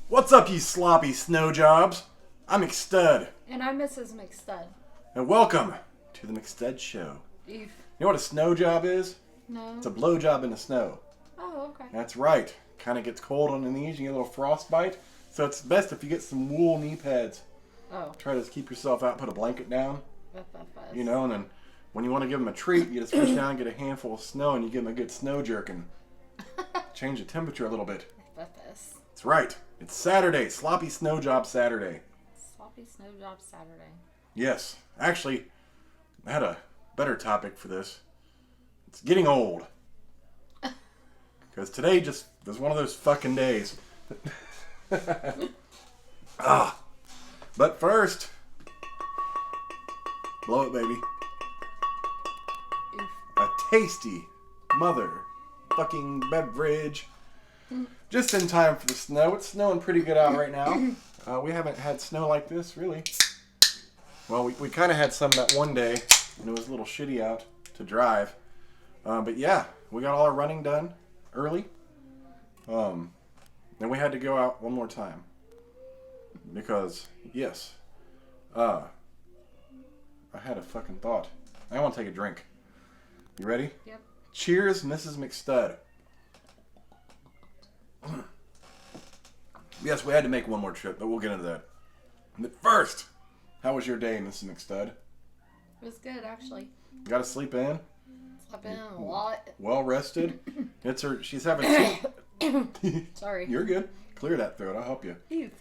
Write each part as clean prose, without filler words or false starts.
What's up, you sloppy snow jobs? I'm McStud. And I'm Mrs. McStud. And welcome to the McStud Show. Eef. You know what a snow job is? No. It's a blow job in the snow. Oh, okay. That's right. Kind of gets cold on the knees, you get a little frostbite. So it's best if you get some wool knee pads. Oh. Try to keep yourself out, put a blanket down. FFS. You know, and then when you want to give them a treat, you just reach down and get a handful of snow and you give them a good snow jerkin. Change the temperature a little bit. FFS. That's right. It's Saturday. Sloppy snow job Saturday. Sloppy snow job Saturday. Yes. Actually, I had a better topic for this. It's getting old. Because today just was one of those fucking days. But first, blow it, baby. Oof. A tasty mother fucking beverage. Just in time for the snow. It's snowing pretty good out right now. We haven't had snow like this, really. Well, we kind of had some that one day, and it was a little shitty out to drive. But yeah, we got all our running done early. Then we had to go out one more time. Because, yes, I had a fucking thought. I want to take a drink. You ready? Yep. Cheers, Mrs. McStud. Yes, we had to make one more trip, but we'll get into that. But first, how was your day, Mrs. McStud? It was good, actually. Got to sleep in? Slept in a lot. Well rested? She's having Sorry. You're good. Clear that throat, I'll help you. Eef.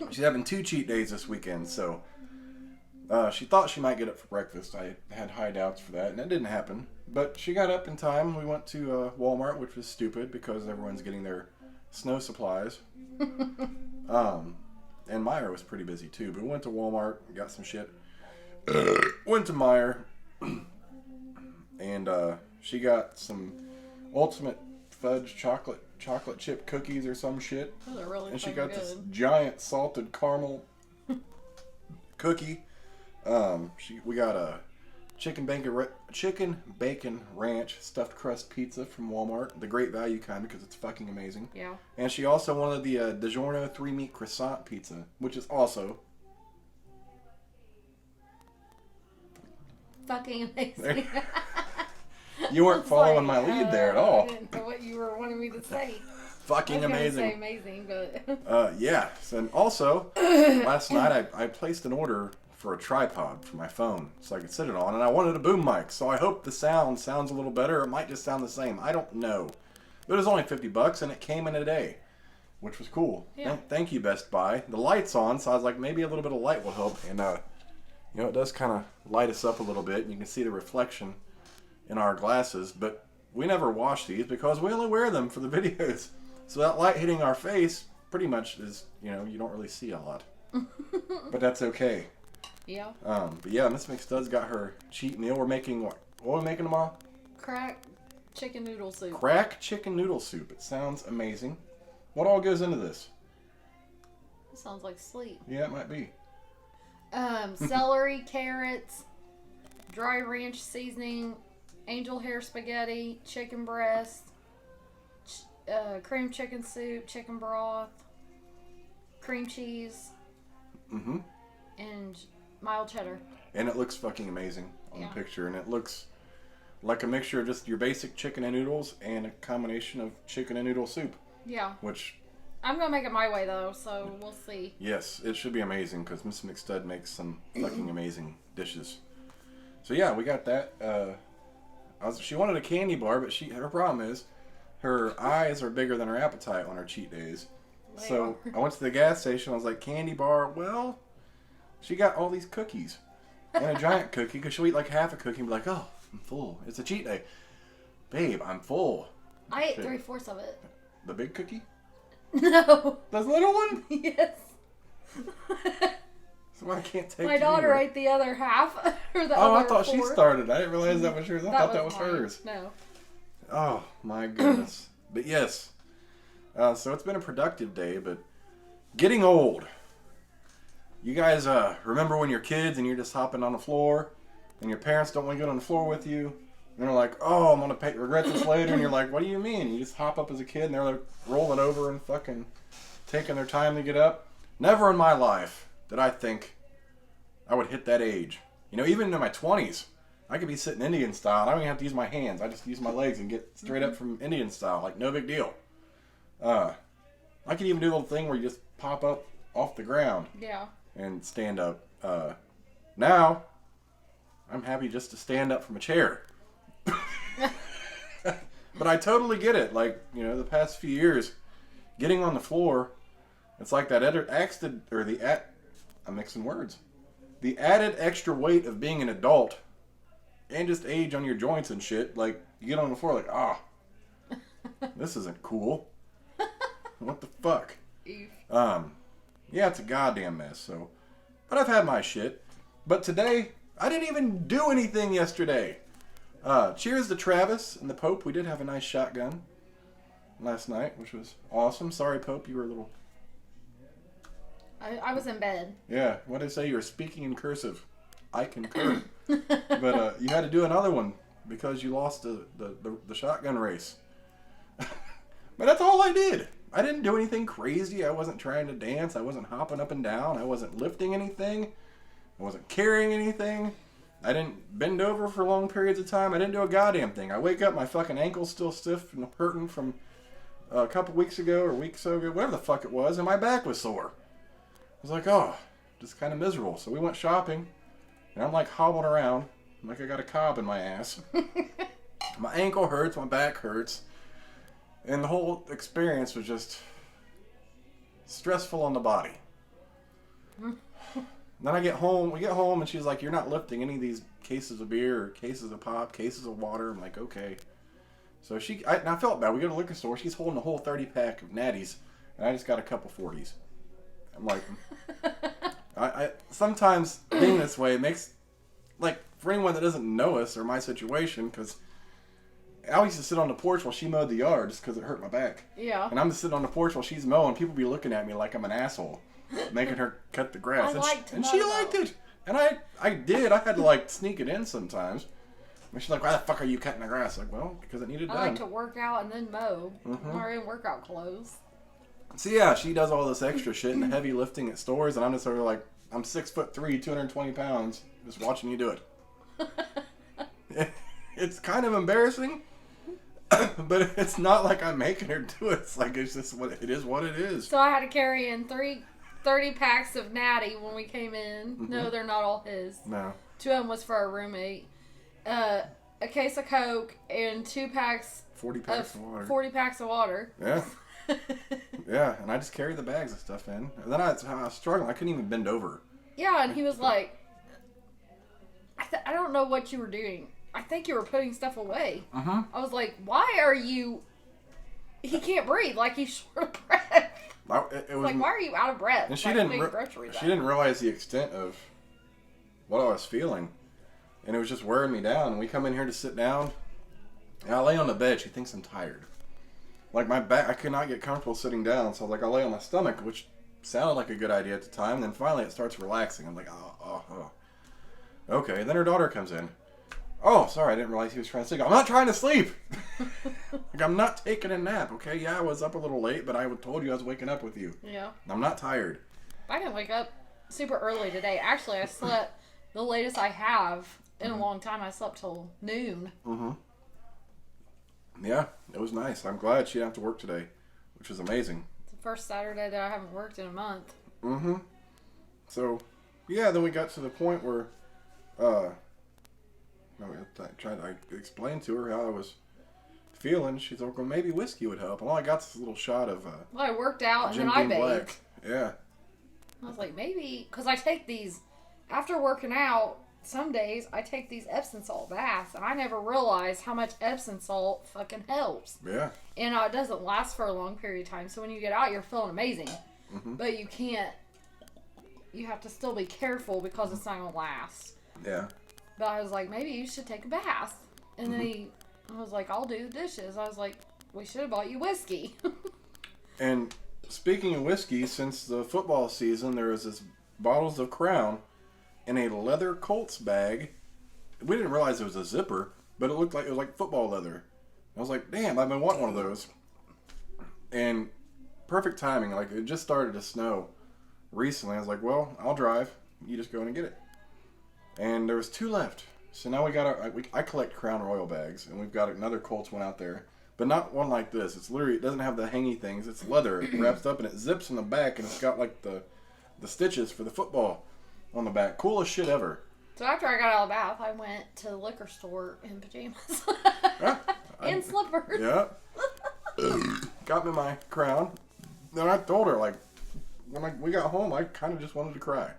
She's having 2 cheat days this weekend, so she thought she might get up for breakfast. I had high doubts for that, and it didn't happen. But she got up in time. We went to Walmart, which was stupid because everyone's getting their snow supplies. And Meyer was pretty busy too, but we went to Walmart, got some shit. Went to Meyer, and she got some Ultimate Fudge chocolate chip cookies or some shit. Those are really And she fucking got this good. giant salted caramel cookie. We got a chicken bacon ranch stuffed crust pizza from Walmart, the great value kind because it's fucking amazing. Yeah. And she also wanted the DiGiorno 3-meat croissant pizza, which is also Fucking amazing. you weren't following my lead there at all. I didn't know what you were wanting me to say. Fucking I was amazing. Say amazing, but Yeah. And also, last night I placed an order for a tripod for my phone so I could sit it on, and I wanted a boom mic, so I hope the sounds a little better. It might just sound the same. I don't know. But it was only $50, and it came in a day, which was cool. Yeah. Thank you, Best Buy. The light's on, so I was like, maybe a little bit of light will help. And, it does kind of light us up a little bit, and you can see the reflection in our glasses, but we never wash these because we only wear them for the videos. So that light hitting our face pretty much is, you don't really see a lot. But that's okay. yeah. But yeah, Miss McStud's got her cheat meal. We're making what? What are we making tomorrow? Crack chicken noodle soup. Crack chicken noodle soup. It sounds amazing. What all goes into this? That sounds like sleep. Yeah, it might be. Celery, carrots, dry ranch seasoning, angel hair spaghetti, chicken breast, cream chicken soup, chicken broth, cream cheese, and mild cheddar. And it looks fucking amazing on Yeah. the picture. And it looks like a mixture of just your basic chicken and noodles and a combination of chicken and noodle soup. Yeah. Which, I'm going to make it my way, though, so we'll see. yes, it should be amazing because Miss McStud makes some fucking amazing dishes. So yeah, we got that. She wanted a candy bar, but her problem is her eyes are bigger than her appetite on her cheat days. So I went to the gas station. I was like, candy bar? Well, she got all these cookies and a giant cookie because she'll eat like half a cookie and be like, oh, I'm full. It's a cheat day. Babe, I'm full. I ate Shit. 3/4 of it. The big cookie? No. The little one? Yes. So I can't take My it daughter anywhere. ate the other half. Or the Oh, other I thought she fourth. started. I didn't realize that was yours. I thought that was mine. hers. No. Oh, my goodness. But yes. So it's been a productive day, but getting old. You guys remember when you're kids and you're just hopping on the floor and your parents don't want to get on the floor with you? And they're like, oh, I'm going to regret this later. And you're like, what do you mean? You just hop up as a kid and they're like rolling over and fucking taking their time to get up. Never in my life did I think I would hit that age. You know, even in my 20s, I could be sitting Indian style. I don't even have to use my hands. I just use my legs and get straight up from Indian style. Like, no big deal. I could even do a little thing where you just pop up off the ground. Yeah. And stand up. Now, I'm happy just to stand up from a chair. But I totally get it. Like, you know, the past few years, getting on the floor, it's like that I'm mixing words. The added extra weight of being an adult and just age on your joints and shit. Like, you get on the floor like, this isn't cool. What the fuck? Yeah, it's a goddamn mess. So, but I've had my shit. But today, I didn't even do anything yesterday. Cheers to Travis and the Pope. We did have a nice shotgun last night, which was awesome. Sorry, Pope, you were a little... I was in bed. Yeah, what did I say? You were speaking in cursive. I concur. But you had to do another one because you lost the shotgun race. But that's all I did. I didn't do anything crazy. I wasn't trying to dance. I wasn't hopping up and down. I wasn't lifting anything. I wasn't carrying anything. I didn't bend over for long periods of time. I didn't do a goddamn thing. I wake up, my fucking ankle's still stiff and hurting from a couple weeks ago or weeks ago, whatever the fuck it was, and my back was sore. I was like, just kind of miserable. So we went shopping, and I'm like hobbling around like I got a cob in my ass. My ankle hurts, my back hurts, and the whole experience was just stressful on the body. Then we get home, and she's like, you're not lifting any of these cases of beer or cases of pop, cases of water. I'm like, okay. So I felt bad. We go to the liquor store. She's holding a whole 30-pack of Natties, and I just got a couple 40s. I'm like, I sometimes being this way makes, like, for anyone that doesn't know us or my situation, because I used to sit on the porch while she mowed the yard just because it hurt my back. Yeah. And I'm just sitting on the porch while she's mowing. People be looking at me like I'm an asshole, making her cut the grass. And she liked it. And I did. I had to, like, sneak it in sometimes. And she's like, why the fuck are you cutting the grass? Like, well, because it needed done. I like to work out and then mow. I'm already in workout clothes. So yeah, she does all this extra shit and heavy lifting at stores, and I'm just sort of like, I'm 6'3", 220 pounds, just watching you do it. It's kind of embarrassing, but it's not like I'm making her do it. It's like, it's just what it is. So I had to carry in 30 packs of Natty when we came in. Mm-hmm. No, they're not all his. No. 2 of them was for our roommate. A case of Coke and 2 packs 40 packs of water. 40 packs of water. Yeah. Yeah, and I just carry the bags of stuff in. And then I was struggling. I couldn't even bend over. Yeah, and he was like, I don't know what you were doing. I think you were putting stuff away. Uh-huh. I was like, why are you... He can't breathe. Like, he's short of breath. It was like, why are you out of breath? And she like, didn't realize the extent of what I was feeling. And it was just wearing me down. And we come in here to sit down. And I lay on the bed. She thinks I'm tired. Like, my back, I could not get comfortable sitting down. So, like, I lay on my stomach, which sounded like a good idea at the time. And then finally it starts relaxing. I'm like, oh. Okay. Then her daughter comes in. Oh, sorry, I didn't realize he was trying to sleep. I'm not trying to sleep. Like, I'm not taking a nap, okay? Yeah, I was up a little late, but I told you I was waking up with you. Yeah. I'm not tired. I didn't wake up super early today. Actually, I slept the latest I have in a long time. I slept till noon. Mm-hmm. Yeah, it was nice. I'm glad she didn't have to work today, which was amazing. It's the first Saturday that I haven't worked in a month. Mm-hmm. So, yeah, then we got to the point where, I explained to her how I was feeling. She's like, well, maybe whiskey would help. And all I got is a little shot of well, I worked out and Jim then I Beam bathed. Black. Yeah. I was like, maybe, because I take these, after working out, some days I take these Epsom salt baths, and I never realized how much Epsom salt fucking helps. Yeah. And it doesn't last for a long period of time, so when you get out, you're feeling amazing. Mm-hmm. But you have to still be careful because it's not going to last. Yeah. But I was like, maybe you should take a bath. And then I was like, I'll do the dishes. I was like, we should have bought you whiskey. And speaking of whiskey, since the football season, there was this bottles of Crown in a leather Colts bag. We didn't realize it was a zipper, but it looked like it was like football leather. I was like, damn, I've been wanting one of those. And perfect timing. Like, it just started to snow recently. I was like, well, I'll drive. You just go in and get it. And there was 2 left. So now we got I collect Crown Royal bags, and we've got another Colts one out there. But not one like this. It's literally, it doesn't have the hangy things. It's leather. It wraps up, and it zips in the back, and it's got, like, the stitches for the football on the back. Coolest shit ever. So after I got out of the bath, I went to the liquor store in pajamas. And slippers. Yeah. Got me my Crown. Then I told her, like, when we got home, I kind of just wanted to cry.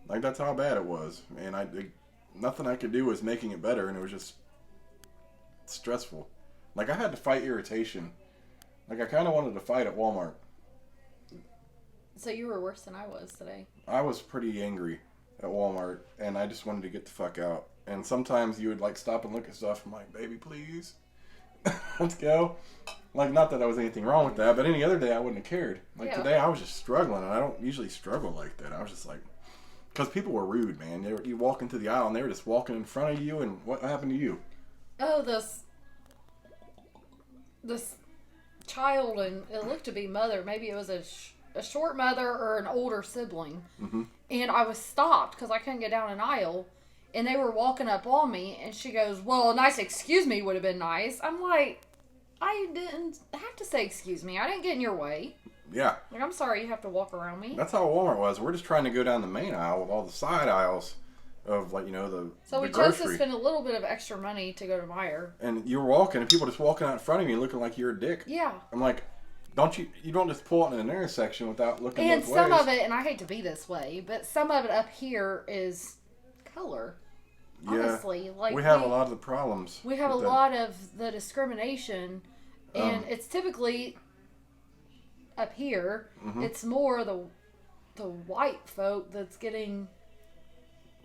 Like, that's how bad it was. And nothing I could do was making it better, and it was just stressful. Like, I had to fight irritation. Like, I kind of wanted to fight at Walmart. So you were worse than I was today. I was pretty angry at Walmart, and I just wanted to get the fuck out. And sometimes you would, like, stop and look at stuff. I'm like, baby, please. Let's go. Like, not that there was anything wrong with that, but any other day I wouldn't have cared. Like, today I was just struggling, and I don't usually struggle like that. I was just like, because people were rude, man. You walk into the aisle, and they were just walking in front of you, and what happened to you? Oh, this child, and it looked to be mother. Maybe it was a short mother or an older sibling. Mm-hmm. And I was stopped because I couldn't get down an aisle, and they were walking up on me, and she goes, well, a nice excuse me would have been nice. I'm like, I didn't have to say excuse me. I didn't get in your way. Yeah. Like, I'm sorry you have to walk around me. That's how Walmart was. We're just trying to go down the main aisle with all the side aisles of, like, So we chose to spend a little bit of extra money to go to Meijer. And you're walking, and people just walking out in front of you looking like you're a dick. Yeah. I'm like, you don't just pull it in an intersection without looking both ways. And some of it, and I hate to be this way, but some of it up here is color. Yeah. Honestly. Like, we have a lot of the problems. We have a lot of the discrimination, and it's typically up here. Mm-hmm. It's more the white folk that's getting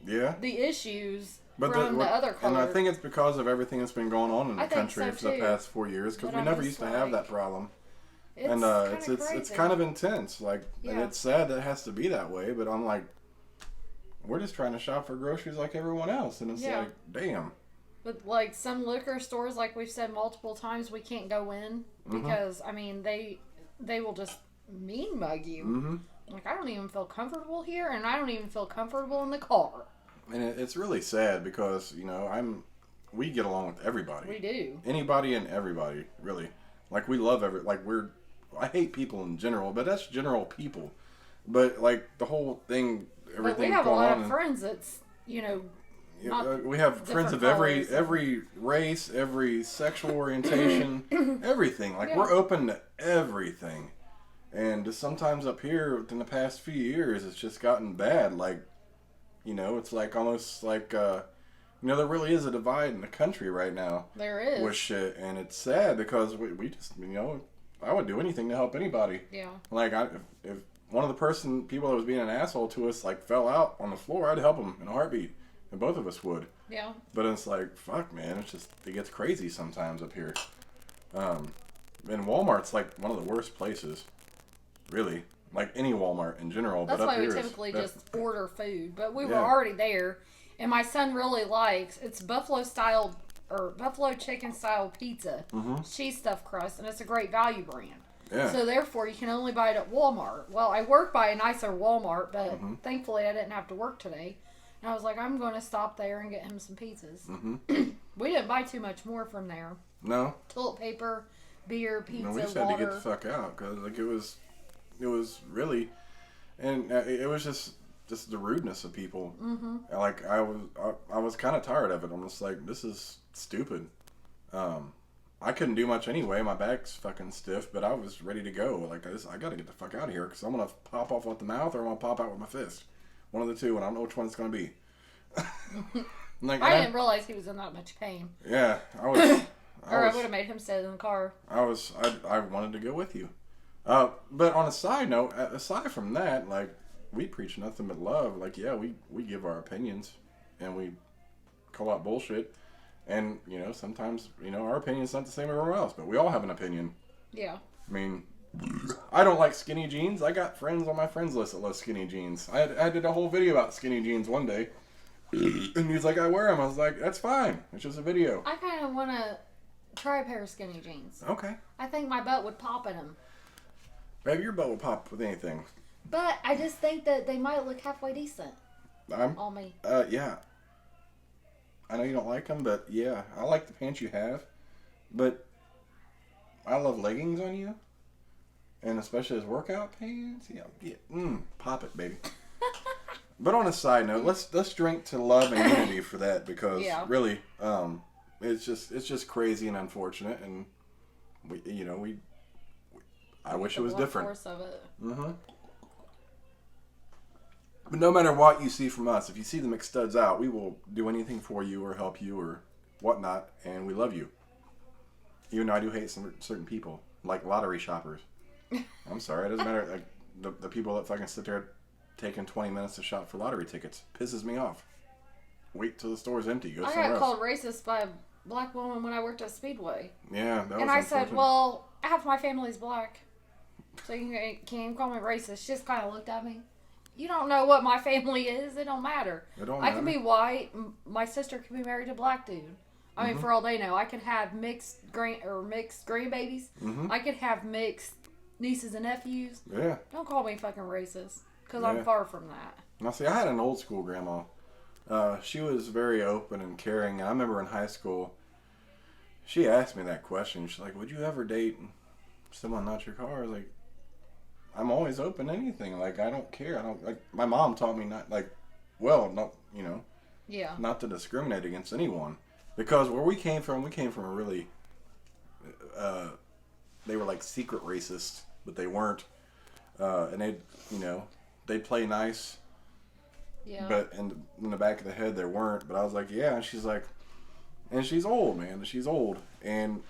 the issues from the other color. And I think it's because of everything that's been going on in the country for the past 4 years, because we never used to have that problem. It's kind of intense. Like, and it's sad that it has to be that way, but I'm like, we're just trying to shop for groceries like everyone else, and it's like, damn. But like some liquor stores, like we've said multiple times, we can't go in because I mean they will just mean mug you. Mm-hmm. Like, I don't even feel comfortable here, and I don't even feel comfortable in the car. And it's really sad because we get along with everybody. We do. Anybody and everybody, really. Like, we love I hate people in general, but that's general people. But, like, the whole thing, everything going on. But we have a lot of friends that's, we have friends of every race, every sexual orientation, everything. Like, we're open to everything. And just sometimes up here, within the past few years, it's just gotten bad. Like, it's like almost like, there really is a divide in the country right now. There is. With shit. And it's sad because we just, I would do anything to help anybody. Yeah. Like, if one of the people that was being an asshole to us, like, fell out on the floor, I'd help them in a heartbeat. And both of us would. Yeah. But it's like, fuck, man. It gets crazy sometimes up here. And Walmart's, like, one of the worst places. Really. Like, any Walmart in general. That's why we typically just order food. But we were already there. And my son really likes, it's buffalo chicken style pizza. Mm-hmm. Cheese stuffed crust. And it's a great value brand. Yeah. So therefore, you can only buy it at Walmart. Well, I work by a nicer Walmart, but thankfully I didn't have to work today. And I was like, I'm going to stop there and get him some pizzas. Mm-hmm. We didn't buy too much more from there. No. Toilet paper, beer, pizza, water. No, we just had to get the fuck out because, like, it was really, and it was just the rudeness of people. Mm-hmm. Like, I was kind of tired of it. I'm just like, this is stupid. I couldn't do much anyway. My back's fucking stiff, but I was ready to go. Like, I got to get the fuck out of here because I'm gonna pop off with the mouth or I'm gonna pop out with my fist. One of the two, and I don't know which one it's going to be. Like, I didn't realize he was in that much pain. Yeah, I was. I would have made him stay in the car. I wanted to go with you. But on a side note, aside from that, like, we preach nothing but love. Like, yeah, we give our opinions, and we call out bullshit. And, sometimes, our opinion's not the same as everyone else, but we all have an opinion. Yeah. I mean, I don't like skinny jeans. I got friends on my friends list that love skinny jeans. I did a whole video about skinny jeans one day. And he's like, I wear them. I was like, that's fine. It's just a video. I kind of want to try a pair of skinny jeans. Okay. I think my butt would pop in them. Baby, your butt will pop with anything. But I just think that they might look halfway decent on me. Yeah. I know you don't like them, but yeah, I like the pants you have. But I love leggings on you, and especially as workout pants. Yeah, pop it, baby. But on a side note, let's drink to love and unity for that, because really, it's just crazy and unfortunate, and I wish it was different. Force of it. Mm-hmm. But no matter what you see from us, if you see the McStud's out, we will do anything for you or help you or whatnot, and we love you. Even though I do hate some certain people, like lottery shoppers. I'm sorry, it doesn't matter. Like the people that fucking sit there taking 20 minutes to shop for lottery tickets pisses me off. Wait till the store's empty. Go somewhere else. I got called racist by a black woman when I worked at Speedway. Yeah, that was and I said, well, half my family's black, so you can't call me racist. She just kind of looked at me. You don't know what my family is. It don't matter. I can be white. My sister can be married to a black dude. I mean, for all they know, I could have mixed grandbabies. Mm-hmm. I could have mixed nieces and nephews. Yeah. Don't call me fucking racist, because I'm far from that. Now, see, I had an old school grandma. She was very open and caring. And I remember in high school, she asked me that question. She's like, "Would you ever date someone not your car?" I was like, I'm always open to anything. Like, I don't care. I don't like. My mom taught me not not to discriminate against anyone, because where we came from a really, they were like secret racists, but they weren't, and they'd play nice. Yeah. But in the back of the head, they weren't. But I was like, yeah. And she's like, and she's old, man. She's old, and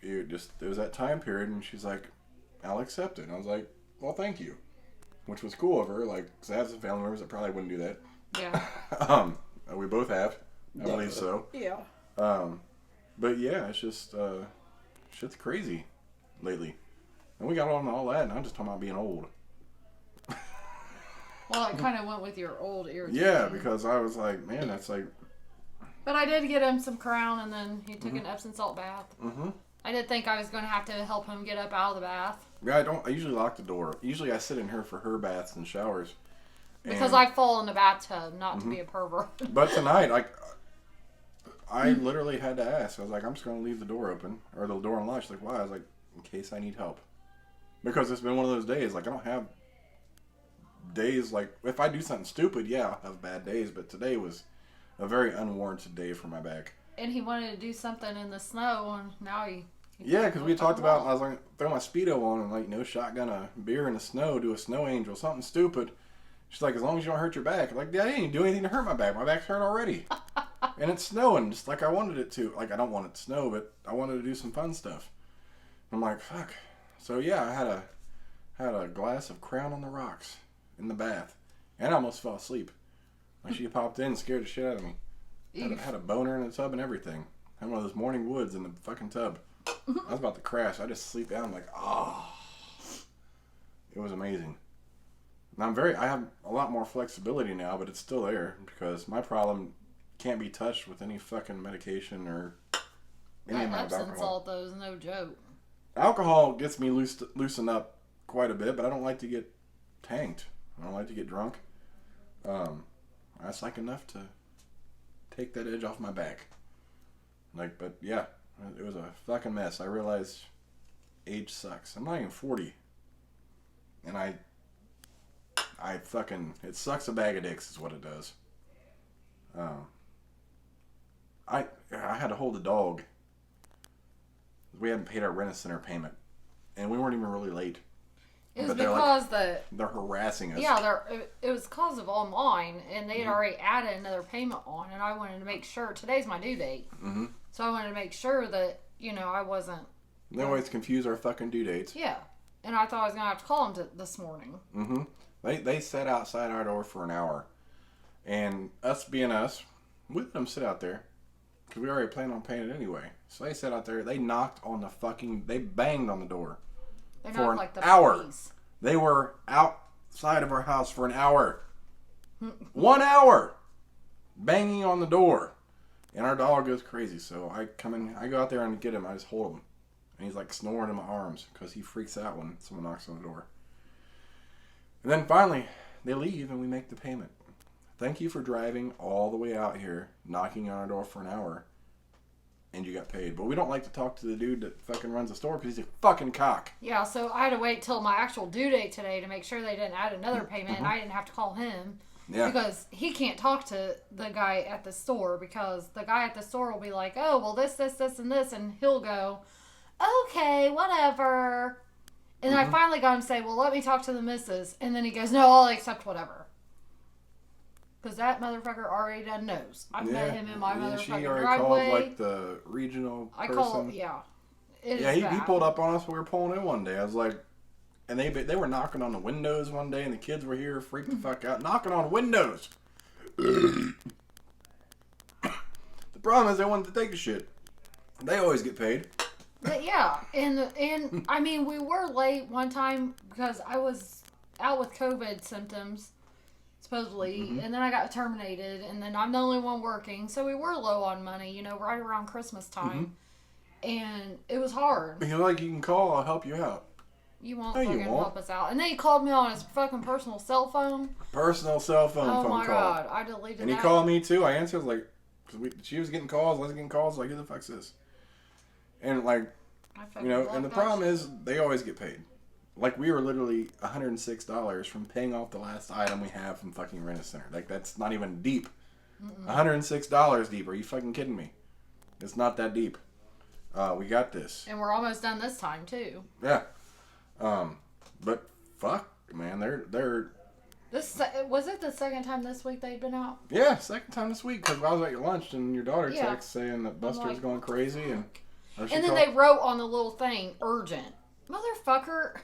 it was that time period, and she's like, I'll accept it. And I was like, well, thank you, which was cool of her. Like, 'cause I have some family members that probably wouldn't do that. Yeah. We both have, I believe so. Yeah. But yeah, it's just shit's crazy lately, and we got on all that, and I'm just talking about being old. Well, it kind of went with your old irritation. Yeah, because I was like, man, that's like. But I did get him some Crown, and then he took an Epsom salt bath. Mm-hmm. I did think I was going to have to help him get up out of the bath. Yeah, I usually lock the door. Usually I sit in her for her baths and showers. Because I fall in the bathtub, not to be a pervert. But tonight, I literally had to ask. I was like, I'm just going to leave the door open, or the door unlocked. She's like, why? I was like, in case I need help. Because it's been one of those days. Like, I don't have days, like, if I do something stupid, yeah, I'll have bad days. But today was a very unwarranted day for my back. And he wanted to do something in the snow, and now he yeah, because we talked about, I was like, throw my Speedo on and, like, shotgun a beer in the snow, do a snow angel, something stupid. She's like, as long as you don't hurt your back. I'm like, I didn't do anything to hurt my back. My back's hurt already. And it's snowing, just like I wanted it to. Like, I don't want it to snow, but I wanted to do some fun stuff. I'm like, fuck. So, yeah, I had a glass of Crown on the Rocks in the bath. And I almost fell asleep. Like, she popped in and scared the shit out of me. Had a boner in the tub and everything. Had one of those morning woods in the fucking tub. I was about to crash. I just sleep down. I'm like, it was amazing. And I have a lot more flexibility now, but it's still there because my problem can't be touched with any fucking medication or any amount of alcohol. Epsom salt, though, is no joke. Alcohol gets me loosened up quite a bit, but I don't like to get tanked. I don't like to get drunk. That's like enough to take that edge off my back. Like, but yeah, it was a fucking mess. I realized age sucks. I'm not even 40. And I fucking, it sucks a bag of dicks is what it does. I had to hold a dog. We hadn't paid our rent-a-center payment. And we weren't even really late. It was because they're harassing us. Yeah, it was because of online, and they had already added another payment on, and I wanted to make sure, today's my due date. Mm-hmm. So I wanted to make sure that, I wasn't. They always confuse our fucking due dates. Yeah. And I thought I was going to have to call them this morning. Mm-hmm. They sat outside our door for an hour. And us being us, we let them sit out there. Because we already planned on paying it anyway. So they sat out there. They knocked on they banged on the door. They're for not an like the hour. Police. They were outside of our house for an hour. 1 hour. Banging on the door. And our dog goes crazy. So I go out there and get him. I just hold him. And he's like snoring in my arms because he freaks out when someone knocks on the door. And then finally, they leave and we make the payment. Thank you for driving all the way out here, knocking on our door for an hour, and you got paid. But we don't like to talk to the dude that fucking runs the store because he's a fucking cock. Yeah, so I had to wait till my actual due date today to make sure they didn't add another payment, and I didn't have to call him. Yeah. Because he can't talk to the guy at the store, because the guy at the store will be like, oh, well, this, and this, and he'll go, okay, whatever. And I finally got him to say, well, let me talk to the missus. And then he goes, no, I'll accept whatever. Because that motherfucker already done knows. I've met him in my motherfucking she already driveway. Called, like, the regional person. He pulled up on us when we were pulling in one day. I was like, and they were knocking on the windows one day, and the kids were here, freaked the fuck out, knocking on windows. The problem is they wanted to take a shit. They always get paid. But yeah, and I mean, we were late one time because I was out with COVID symptoms, supposedly, and then I got terminated, and then I'm the only one working, so we were low on money, right around Christmas time, and it was hard. You're like, you can call, I'll help you out. You won't help us out. And then he called me on his fucking personal cell phone. Personal cell phone phone call. Oh my God, I deleted that. And he called me too. I answered, like, because she was getting calls, I was getting calls, like, who the fuck's this? And, like, and the problem is, they always get paid. Like, we were literally $106 from paying off the last item we have from fucking Rent-A-Center. Like, that's not even deep. $106 deep. Are you fucking kidding me? It's not that deep. We got this. And we're almost done this time, too. Yeah. But fuck, man, they're. Was it the second time this week they'd been out? Yeah, second time this week, because I was at your lunch and your daughter texted saying that Buster's going crazy and. And then they wrote on the little thing, urgent. Motherfucker.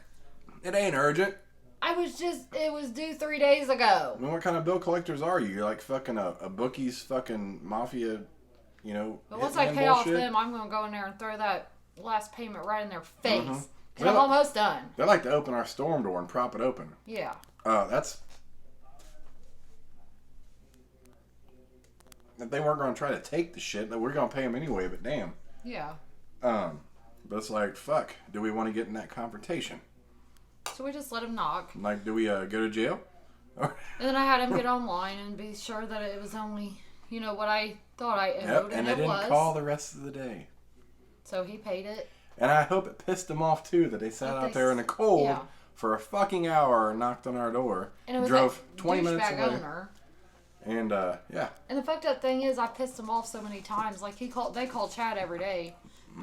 It ain't urgent. It was due 3 days ago. I mean, what kind of bill collectors are you? You're like fucking a bookie's fucking mafia, But once I pay off them, I'm going to go in there and throw that last payment right in their face. I'm almost done. They like to open our storm door and prop it open. Yeah. If they weren't going to try to take the shit, we're going to pay them anyway, but damn. Yeah. But it's like, fuck, do we want to get in that confrontation? So we just let him knock. Like, do we go to jail? And then I had him get online and be sure that it was only, what I thought I owed, and I didn't call the rest of the day. So he paid it. And I hope it pissed them off, too, that they sat out there in the cold for a fucking hour and knocked on our door. And it was drove 20 minutes away. Owner. And, yeah. And the fucked up thing is, I pissed him off so many times. Like, they call Chad every day.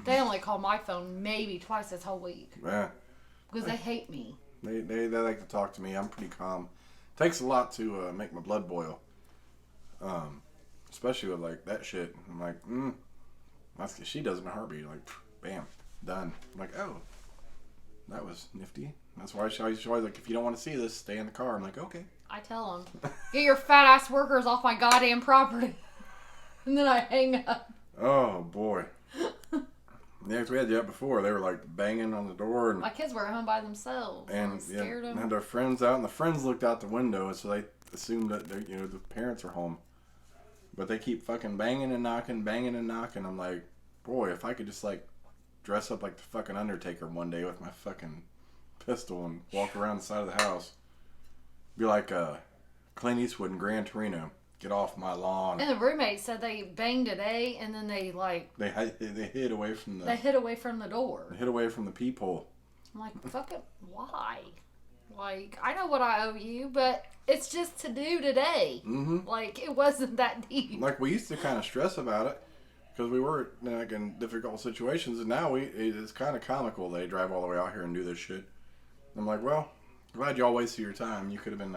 They only call my phone maybe twice this whole week. Yeah. Because they hate me. They like to talk to me. I'm pretty calm. Takes a lot to make my blood boil. Especially with, like, that shit. I'm like, that's she does in a heartbeat. Like, bam, done. I'm like, oh, that was nifty. That's why she's always like, if you don't want to see this, stay in the car. I'm like, okay. I tell them, get your fat ass workers off my goddamn property. And then I hang up. Oh, boy. Yeah, we had that before. They were like banging on the door. And my kids were at home by themselves. And scared them. Had their friends out, and the friends looked out the window, so they assumed that the parents were home. But they keep fucking banging and knocking. I'm like, boy, if I could just like dress up like the fucking Undertaker one day with my fucking pistol and walk around the side of the house. Be like Clint Eastwood in Gran Torino. Get off my lawn. And the roommate said they banged today, and then they like they hid away from the. They hid away from the door. They hid away from the peephole. I'm like, fuck it, why? Like, I know what I owe you, but it's just to do today. Mm-hmm. Like, it wasn't that deep. Like, we used to kind of stress about it because we were like in difficult situations, and now it's kind of comical. They drive all the way out here and do this shit. I'm like, well, glad y'all wasted your time. You could have been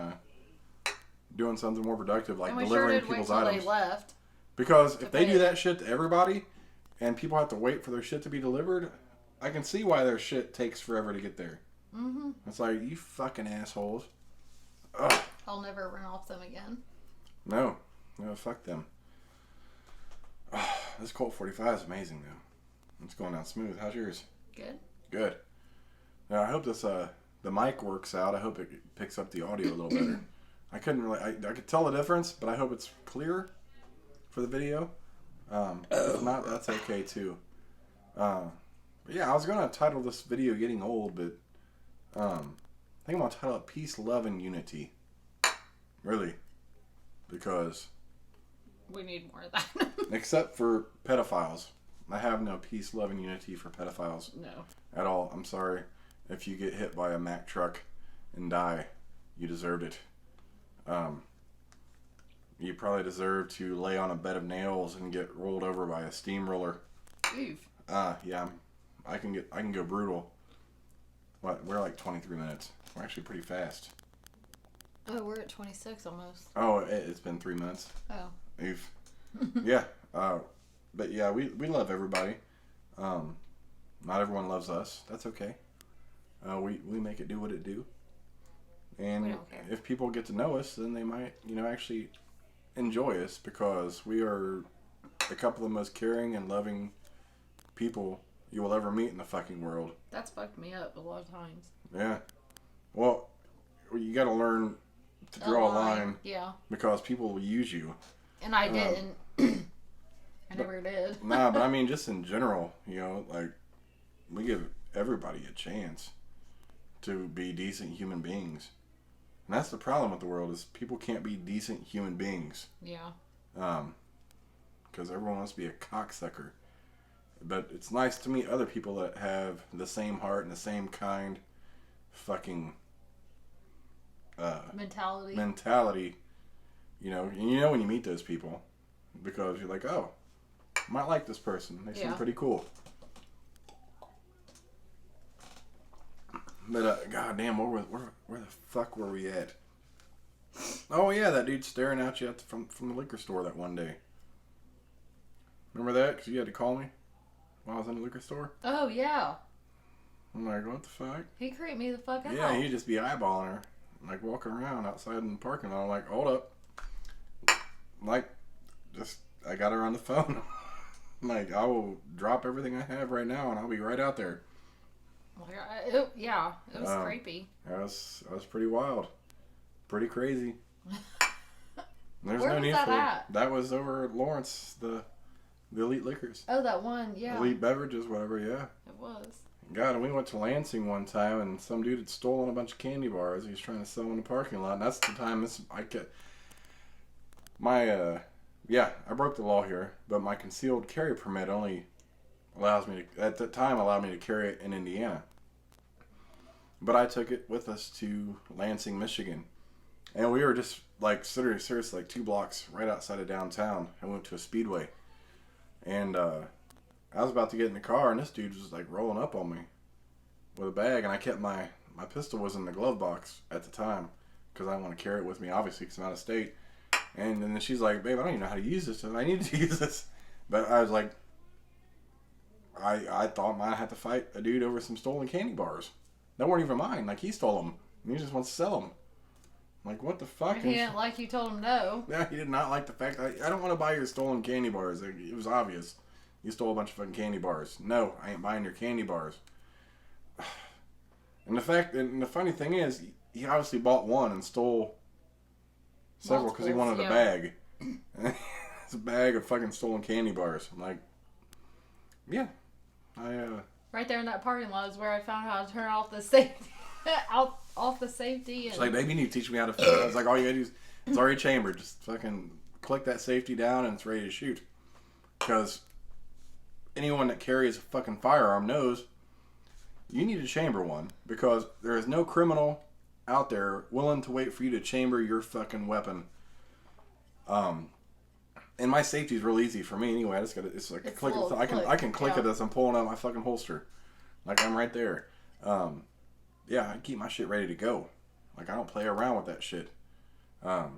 doing something more productive, like delivering people's items. They left. Because if they do that shit to everybody, and people have to wait for their shit to be delivered, I can see why their shit takes forever to get there. Mm-hmm. It's like, you fucking assholes. Ugh. I'll never run off them again. No, fuck them. This Colt 45 is amazing, though. It's going out smooth. How's yours? Good. Now, I hope this the mic works out. I hope it picks up the audio a little better. I couldn't really. I could tell the difference, but I hope it's clear for the video. If not, that's okay too. But yeah, I was gonna title this video "Getting Old," but think I'm gonna title it Peace, Love, and Unity. Really, because we need more of that. except for pedophiles, I have no peace, love, and unity for pedophiles. No. At all. I'm sorry if you get hit by a Mack truck and die. You deserved it. You probably deserve to lay on a bed of nails and get rolled over by a steamroller. Oof. Yeah. I can go brutal. What? We're like 23 minutes. We're actually pretty fast. Oh, we're at 26 almost. Oh, it's been 3 months. Oh. Oof. Yeah. But yeah, we love everybody. Not everyone loves us. That's okay. We make it do what it do. And if people get to know us, then they might, actually enjoy us, because we are a couple of the most caring and loving people you will ever meet in the fucking world. That's fucked me up a lot of times. Yeah. Well, you got to learn to draw a line. Yeah. Because people will use you. And I didn't. I never did. Nah, but I mean, just in general, like, we give everybody a chance to be decent human beings. And that's the problem with the world, is people can't be decent human beings. Yeah. Because everyone wants to be a cocksucker. But it's nice to meet other people that have the same heart and the same kind fucking mentality. And when you meet those people, because you're like, oh, I might like this person. They seem pretty cool. But goddamn, where the fuck were we at? Oh yeah, that dude staring at you from the liquor store that one day. Remember that? Because you had to call me while I was in the liquor store. Oh yeah. I'm like, what the fuck? He creeped me the fuck out. Yeah, he'd just be eyeballing her, like walking around outside in the parking lot. I'm like, hold up. Like, I got her on the phone. Like, I will drop everything I have right now and I'll be right out there. It was creepy. That was pretty wild. Pretty crazy. There's Where no was need that for at? That was over at Lawrence, the Elite Liquors. Oh, that one, yeah. Elite Beverages, whatever, yeah. It was. God, and we went to Lansing one time, and some dude had stolen a bunch of candy bars. He was trying to sell them in the parking lot, and that's the time I broke the law here, but my concealed carry permit only allowed me to carry it in Indiana. But I took it with us to Lansing, Michigan. And we were just, like, seriously, like 2 blocks right outside of downtown. I went to a Speedway. And I was about to get in the car, and this dude was, like, rolling up on me with a bag. And I kept my pistol was in the glove box at the time, because I didn't want to carry it with me, obviously, because I'm out of state. And then she's like, babe, I don't even know how to use this. And I need to use this. But I was like, I thought I had to fight a dude over some stolen candy bars. They weren't even mine. Like, he stole them. And he just wants to sell them. I'm like, what the fuck? And he didn't like you told him no. Yeah, he did not like the fact that I don't want to buy your stolen candy bars. It was obvious. You stole a bunch of fucking candy bars. No, I ain't buying your candy bars. And the funny thing is, he obviously bought one and stole several because he wanted a bag. It's a bag of fucking stolen candy bars. I'm like, yeah. Right there in that parking lot is where I found how to turn off the safety. off the safety. And... She's like, baby, you need to teach me how to. I was like, all you gotta do is, it's already chambered. Just fucking click that safety down and it's ready to shoot. Because anyone that carries a fucking firearm knows you need to chamber one. Because there is no criminal out there willing to wait for you to chamber your fucking weapon. And my safety is real easy for me anyway. I just gotta, it's like click. I can click it as I'm pulling out my fucking holster. Like, I'm right there. Yeah, I keep my shit ready to go. Like, I don't play around with that shit. But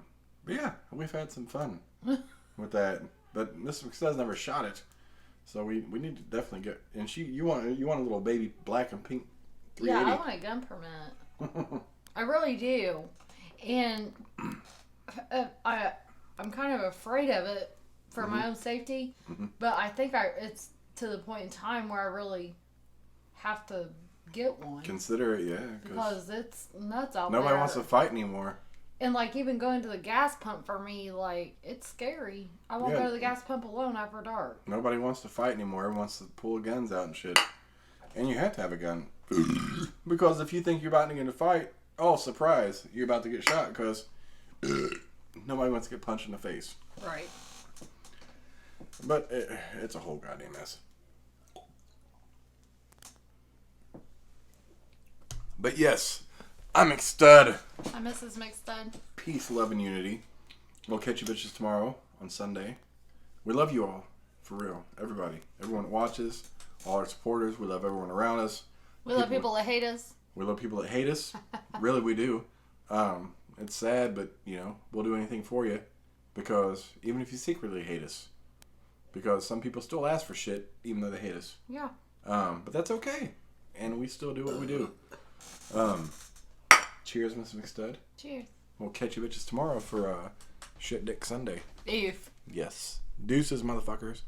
yeah, we've had some fun with that. But Miss McStud's never shot it, so we need to definitely get. And you want a little baby black and pink 380. Yeah, I want a gun permit. I really do, and I'm kind of afraid of it for my own safety. But I think it's to the point in time where I really have to get one. Consider it, yeah. Because it's nuts out there. Nobody wants to fight anymore. And, like, even going to the gas pump for me, like, it's scary. I won't go to the gas pump alone after dark. Nobody wants to fight anymore. Everyone wants to pull guns out and shit. And you have to have a gun. Because if you think you're about to get in a fight oh, surprise, you're about to get shot because nobody wants to get punched in the face. Right. But it's a whole goddamn mess. But yes, I'm McStud. I'm Mrs. McStud. Peace, love, and unity. We'll catch you bitches tomorrow on Sunday. We love you all. For real. Everybody. Everyone that watches. All our supporters. We love everyone around us. We love people that hate us. We love people that hate us. Really, we do. It's sad, but, we'll do anything for you. Because even if you secretly hate us. Because some people still ask for shit, even though they hate us. Yeah. But that's okay. And we still do what we do. Cheers, Mrs. McStud. Cheers. We'll catch you bitches tomorrow for Shit Dick Sunday. If. Yes. Deuces, motherfuckers.